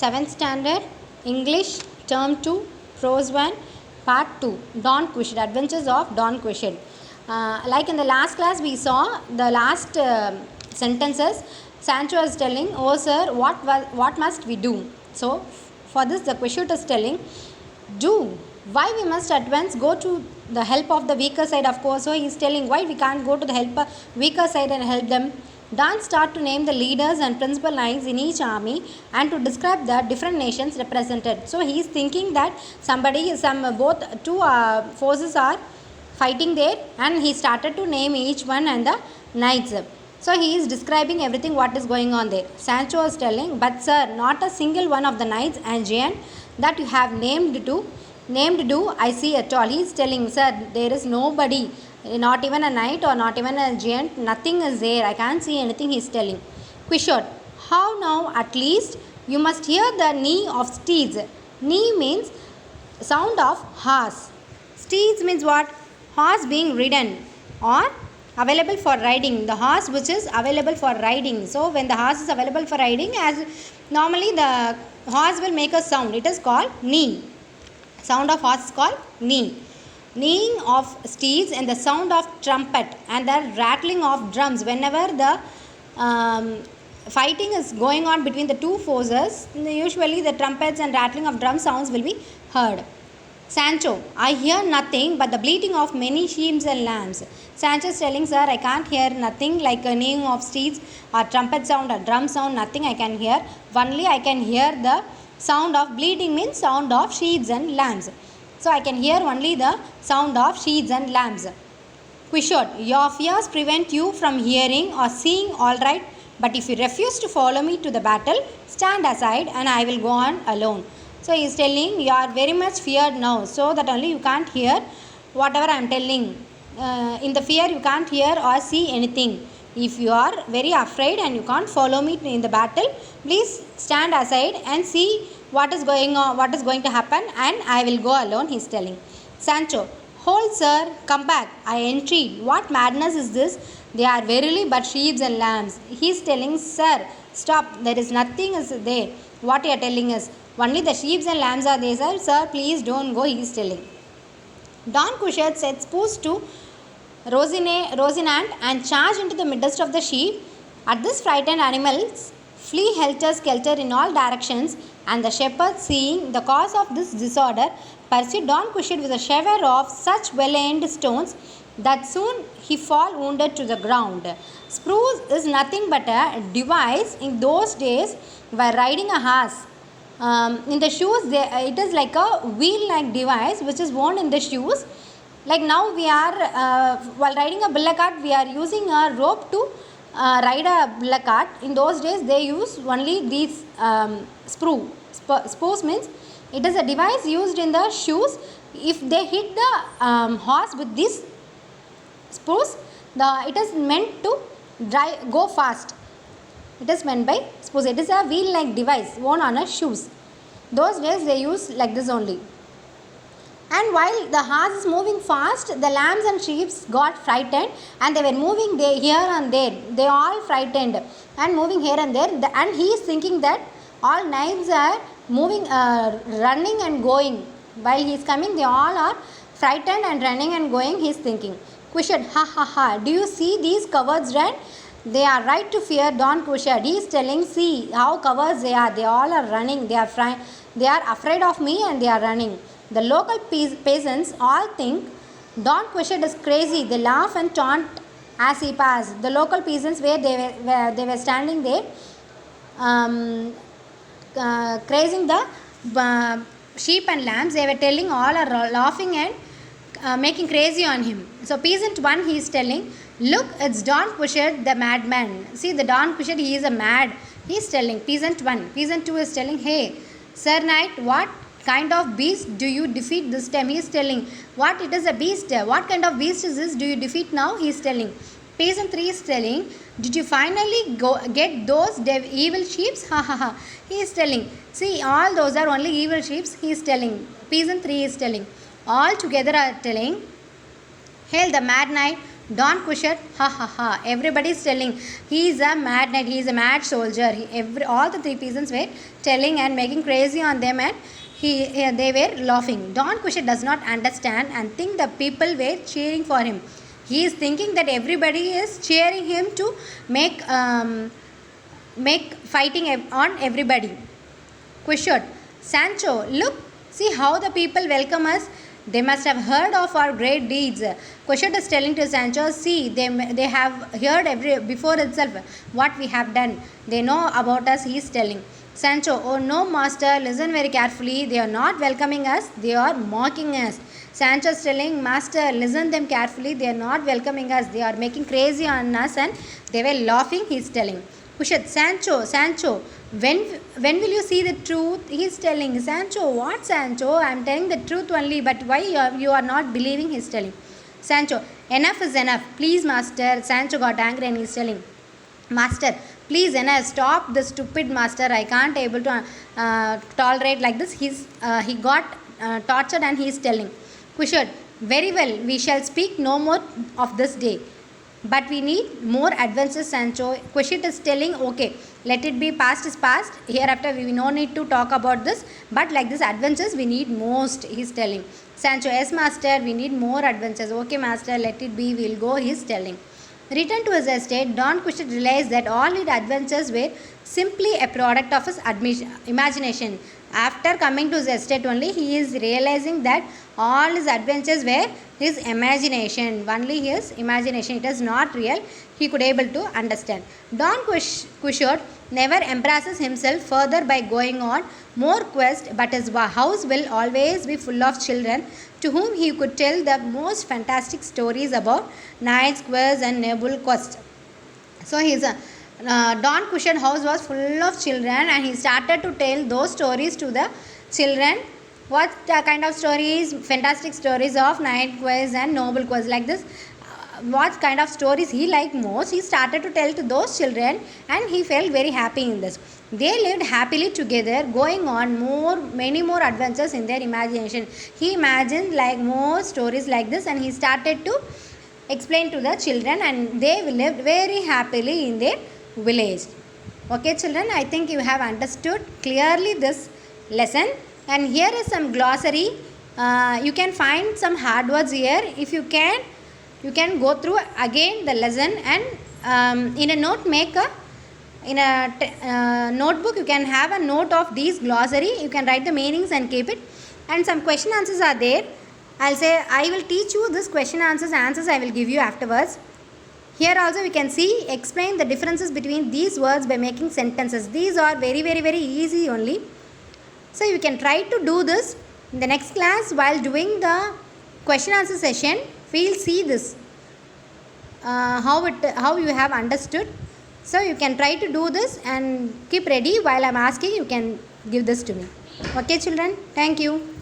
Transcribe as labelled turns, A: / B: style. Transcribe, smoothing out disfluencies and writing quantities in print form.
A: 7th standard, English, term 2, prose 1, part 2, Don Quixote, adventures of Don Quixote. Like in the last class we saw the last sentences. Sancho is telling, oh sir, what must we do? So for this the Quixote is telling, do. Why we must at once go to the help of the weaker side, of course. So he is telling why we can't go to the help weaker side and help them. Don start to name the leaders and principal lines in each army and to describe the different nations represented. So he is thinking that both two forces are fighting there, and he started to name each one and the knights. So he is describing everything what is going on there. Sancho is telling, but sir, not a single one of the knights and giant that you have named do I see at all. He is telling, sir, there is nobody, not even a knight or not even a giant, nothing is there. I can't see anything, he is telling. Quixote, how now at least you must hear the neigh of steeds. Neigh means sound of horse. Steeds means what? Horse being ridden or available for riding. The horse which is available for riding. So when the horse is available for riding, as normally the horse will make a sound, it is called neigh. Sound of horse is called neigh. Neighing of steeds and the sound of trumpet and the rattling of drums. Whenever the fighting is going on between the two forces, usually the trumpets and rattling of drum sounds will be heard. Sancho, I hear nothing but the bleating of many sheep and lambs. Sancho is telling, sir, I can't hear nothing like a neighing of steeds or trumpet sound or drum sound, nothing I can hear. Only I can hear the sound of bleating, means sound of sheep and lambs. So I can hear only the sound of sheep and lambs. Quixote, your fears prevent you from hearing or seeing all right, but if you refuse to follow me to the battle, stand aside and I will go on alone. So he is telling, you are very much feared now, so that only you can't hear whatever I am telling. In the fear you can't hear or see anything. If you are very afraid and you can't follow me in the battle, please stand aside and see what is going on, what is going to happen, and I will go alone, he is telling. Sancho, hold sir, come back, I entreat. What madness is this? They are verily but sheep and lambs. He is telling, sir, stop, there is nothing is there. What you are telling us? Only the sheep and lambs are there, sir. Sir, please don't go, he is telling. Don Quixote sets spurs to Rocinante and charge into the midst of the sheep. At this frightened animals flee helter-skelter in all directions, and the shepherds, seeing the cause of this disorder, pursued Don Quixote with a shower of such well-aimed stones that soon he fall wounded to the ground. Spruce is nothing but a device in those days by riding a horse. In the shoes, it is like a wheel-like device which is worn in the shoes. Like now we are, while riding a bullock cart, we are using a rope to ride a bullock cart. In those days, they use only these spruce. Spruce means it is a device used in the shoes. If they hit the horse with this spruce, it is meant to go fast. It is meant by spruce. It is a wheel-like device worn on a shoes. Those days they use like this only. And while the horse is moving fast, the lambs and sheep got frightened, and they were moving here and there. They all frightened and moving here and there. And he is thinking that all knights are moving, running and going. While he is coming, they all are frightened and running and going. He is thinking. Quixote, ha ha ha, do you see these cowards run? They are right to fear Don Quixote. He is telling, see how cowards they are. They all are running. They are afraid of me and they are running. The local peasants all think Don Quixote is crazy. They laugh and taunt as he passed. The local peasants, where they were standing there, praising the sheep and lambs, they were telling, all are laughing and making crazy on him. So peasant 1, he is telling, look, it's Don Quixote the madman. See, the Don Quixote, he is a mad. He is telling, peasant 1. Peasant 2 is telling, hey, sir knight, what kind of beast do you defeat this time? He is telling, what, it is a beast. What kind of beast is this? Do you defeat now? He is telling. Peasant 3 is telling, did you finally get those evil sheep? Ha ha ha. He is telling, see, all those are only evil sheep. He is telling. Peasant 3 is telling. All together are telling, hail the mad knight Don Kushat, ha ha ha. Everybody is telling he is a mad knight, he is a mad soldier. All the three peasants were telling and making crazy on them, and they were laughing. Don Kushat does not understand and think the people were cheering for him. He is thinking that everybody is cheering him to make fighting on everybody. Kushat, Sancho, look, see how the people welcome us. They must have heard of our great deeds. Kushat is telling to Sancho, see, they have heard before itself what we have done. They know about us, he is telling. Sancho, oh no, master, listen very carefully. They are not welcoming us, they are mocking us. Sancho is telling, master, listen them carefully. They are not welcoming us, they are making crazy on us, and they were laughing, he is telling. Kushat, Sancho, when will you see the truth? He is telling. Sancho, what Sancho? I am telling the truth only, but why you are not believing? He is telling. Sancho, enough is enough. Please, master. Sancho got angry and he is telling, master, please enough. Stop the stupid master. I can't able to tolerate like this. He got tortured and he is telling. Kushat, very well. We shall speak no more of this day. But we need more advances, Sancho. Kushat is telling, okay, let it be, past is past. Hereafter, we no need to talk about this. But like this, adventures we need most, he is telling. Sancho, yes, master, we need more adventures. Okay, master, let it be, we will go, he is telling. Returned to his estate, Don Kushat realized that all his adventures were simply a product of his imagination. After coming to his estate only, he is realizing that all his adventures were his imagination, only his imagination. It is not real. He could able to understand. Don Kushat never embarrasses himself further by going on more quests, but his house will always be full of children to whom he could tell the most fantastic stories about knights, quests, and noble quests. So his Don Kushat house was full of children, and he started to tell those stories to the children. What kind of stories? Fantastic stories of knight quests and noble quests, like this. What kind of stories he liked most, he started to tell to those children, and he felt very happy in this. They lived happily together, going on many more adventures in their imagination. He imagined like more stories like this, and he started to explain to the children, and they lived very happily in their village. Okay, children, I think you have understood clearly this lesson. And here is some glossary. You can find some hard words here. If you can go through again the lesson, and in a note notebook you can have a note of these glossary. You can write the meanings and keep it, and some question answers are there. I'll say I will teach you this question answers I will give you afterwards. Here also we can see, explain the differences between these words by making sentences. These are very easy only. So you can try to do this in the next class. While doing the question answer session, we will see this how you have understood. So you can try to do this and keep ready. While I am asking, you can give this to me. Okay, children, thank you.